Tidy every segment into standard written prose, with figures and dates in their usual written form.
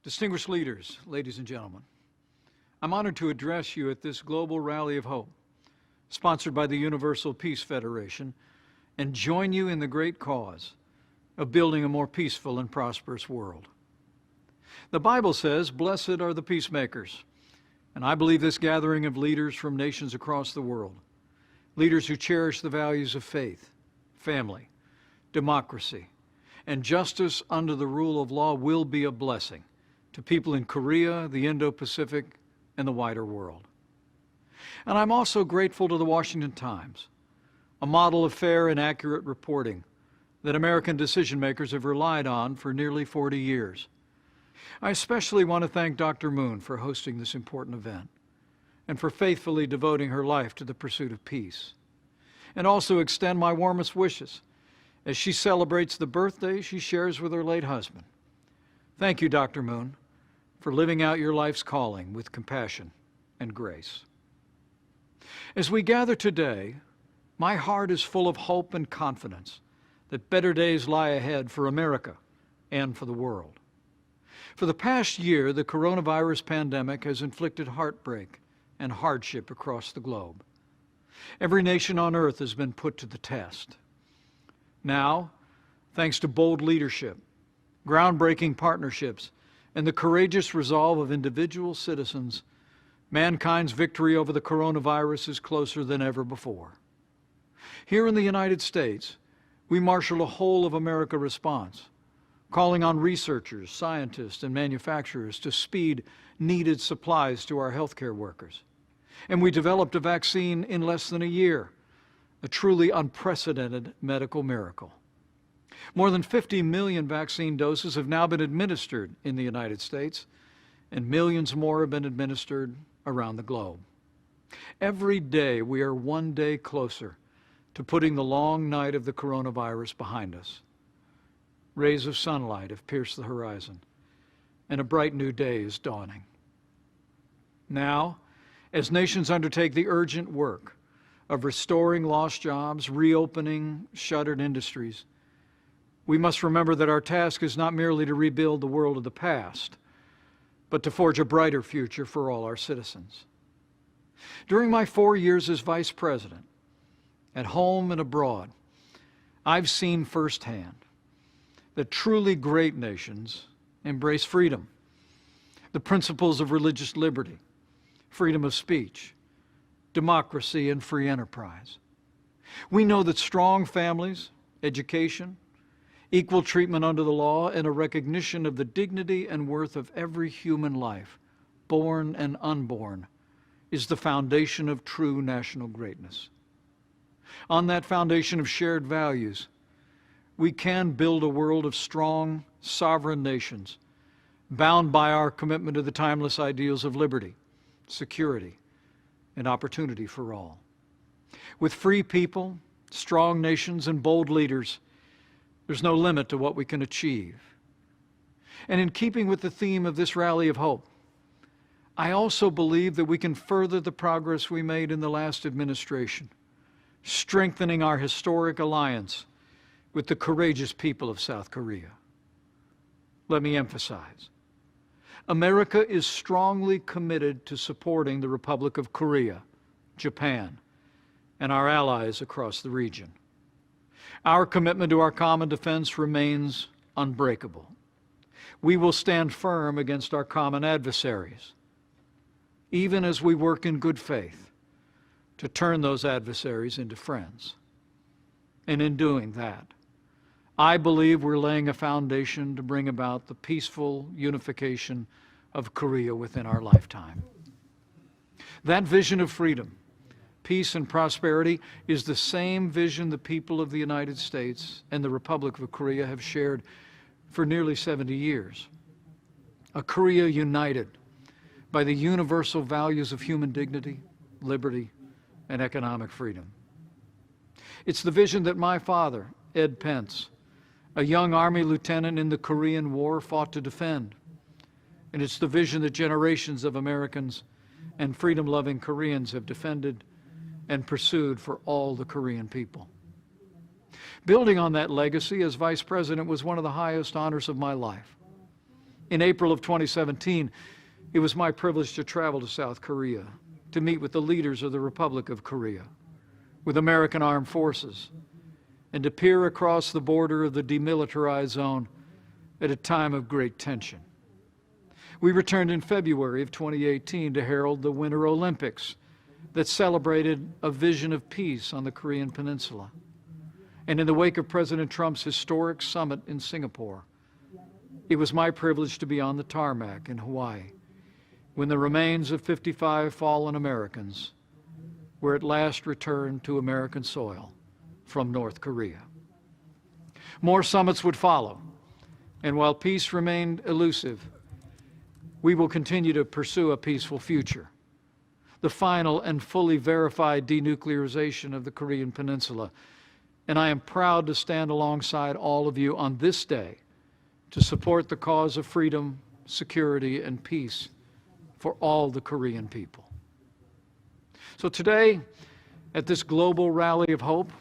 Distinguished leaders, ladies and gentlemen, I'm honored to address you at this global rally of hope, sponsored by the Universal Peace Federation, and join you in the great cause of building a more peaceful and prosperous world. The Bible says, "Blessed are the peacemakers," and I believe this gathering of leaders from nations across the world, leaders who cherish the values of faith, family, democracy, and justice under the rule of law, will be a blessing to people in Korea, the Indo-Pacific, and the wider world. And I'm also grateful to the Washington Times, a model of fair and accurate reporting that American decision makers have relied on for nearly 40 years. I especially want to thank Dr. Moon for hosting this important event and for faithfully devoting her life to the pursuit of peace, and also extend my warmest wishes as she celebrates the birthday she shares with her late husband. Thank you, Dr. Moon, for living out your life's calling with compassion and grace. As we gather today, my heart is full of hope and confidence that better days lie ahead for America and for the world. For the past year, the coronavirus pandemic has inflicted heartbreak and hardship across the globe. Every nation on earth has been put to the test. Now, thanks to bold leadership, groundbreaking partnerships, and the courageous resolve of individual citizens, mankind's victory over the coronavirus is closer than ever before. Here in the United States, we marshaled a whole of America response, calling on researchers, scientists, and manufacturers to speed needed supplies to our healthcare workers. And we developed a vaccine in less than a year, a truly unprecedented medical miracle. More than 50 million vaccine doses have now been administered in the United States, and millions more have been administered around the globe. Every day, we are one day closer to putting the long night of the coronavirus behind us. Rays of sunlight have pierced the horizon, and a bright new day is dawning. Now, as nations undertake the urgent work of restoring lost jobs, reopening shuttered industries, we must remember that our task is not merely to rebuild the world of the past, but to forge a brighter future for all our citizens. During my 4 years as Vice President, at home and abroad, I've seen firsthand that truly great nations embrace freedom, the principles of religious liberty, freedom of speech, democracy, and free enterprise. We know that strong families, education, equal treatment under the law, and a recognition of the dignity and worth of every human life, born and unborn, is the foundation of true national greatness. On that foundation of shared values, we can build a world of strong, sovereign nations, bound by our commitment to the timeless ideals of liberty, security, and opportunity for all. With free people, strong nations, and bold leaders, there's no limit to what we can achieve. And in keeping with the theme of this rally of hope, I also believe that we can further the progress we made in the last administration, strengthening our historic alliance with the courageous people of South Korea. Let me emphasize, America is strongly committed to supporting the Republic of Korea, Japan, and our allies across the region. Our commitment to our common defense remains unbreakable. We will stand firm against our common adversaries, even as we work in good faith to turn those adversaries into friends. And in doing that, I believe we're laying a foundation to bring about the peaceful unification of Korea within our lifetime. That vision of freedom, peace, and prosperity is the same vision the people of the United States and the Republic of Korea have shared for nearly 70 years. A Korea united by the universal values of human dignity, liberty, and economic freedom. It's the vision that my father, Ed Pence, a young Army lieutenant in the Korean War, fought to defend. And it's the vision that generations of Americans and freedom-loving Koreans have defended and pursued for all the Korean people. Building on that legacy as Vice President was one of the highest honors of my life. In April of 2017, it was my privilege to travel to South Korea to meet with the leaders of the Republic of Korea, with American armed forces, and to peer across the border of the demilitarized zone at a time of great tension. We returned in February of 2018 to herald the Winter Olympics that celebrated a vision of peace on the Korean Peninsula. And in the wake of President Trump's historic summit in Singapore, it was my privilege to be on the tarmac in Hawaii when the remains of 55 fallen Americans were at last returned to American soil from North Korea. More summits would follow, and while peace remained elusive, we will continue to pursue a peaceful future, the final and fully verified denuclearization of the Korean Peninsula. And I am proud to stand alongside all of you on this day to support the cause of freedom, security, and peace for all the Korean people. So today, at this global rally of hope,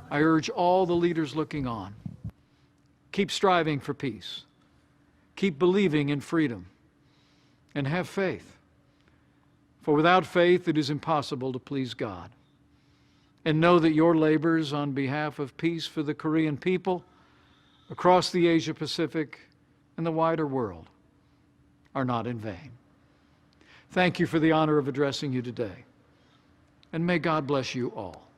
I urge all the leaders looking on, keep striving for peace, keep believing in freedom, and have faith. For without faith, it is impossible to please God. And know that your labors on behalf of peace for the Korean people across the Asia-Pacific and the wider world are not in vain. Thank you for the honor of addressing you today, and may God bless you all.